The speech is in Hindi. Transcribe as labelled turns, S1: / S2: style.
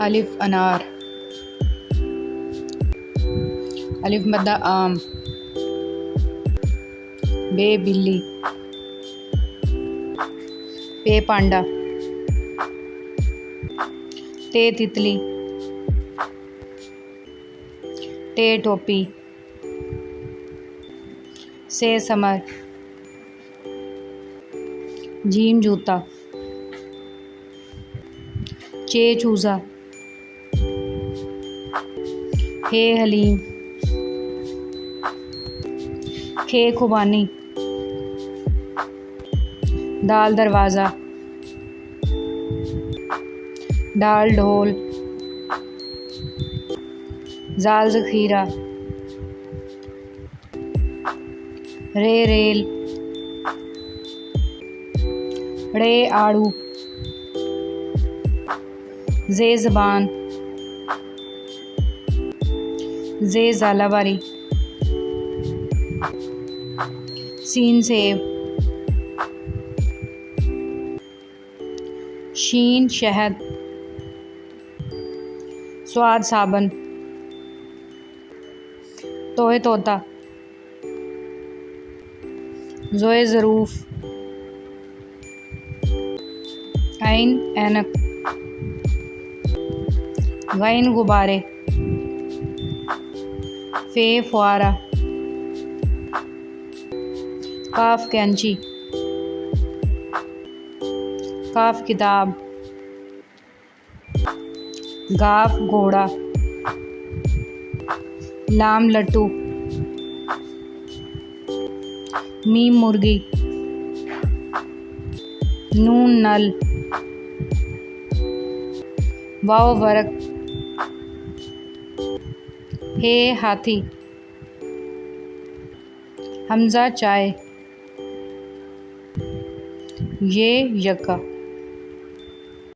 S1: अलिफ अनार, अलिफ मद्दा आम, बे बिल्ली, पे पांडा, ते तितली, टे टोपी, से समर, जीम जूता, चे चूज़ा, हे हलीम, खे खुबानी, दाल दरवाज़ा, डाल ढोल, जाल ज़ख़ीरा, रे रेल, रे आड़ू, जे ज़बान, जे ज़ालावारी, सीन सेब, शीन शहद, स्वाद साबन, तोहे तोता, ज़ोए ज़रूफ़, ऐन ऐनक, गैन गुब्बारे, फ़े फ़ुआरा, काफ कैंची, काफ किताब, गाफ घोड़ा, लाम लट्टू, मीम मुर्गी, नून नल, वाव वरक, हे हाथी, हमज़ा चाय, ये यक्का।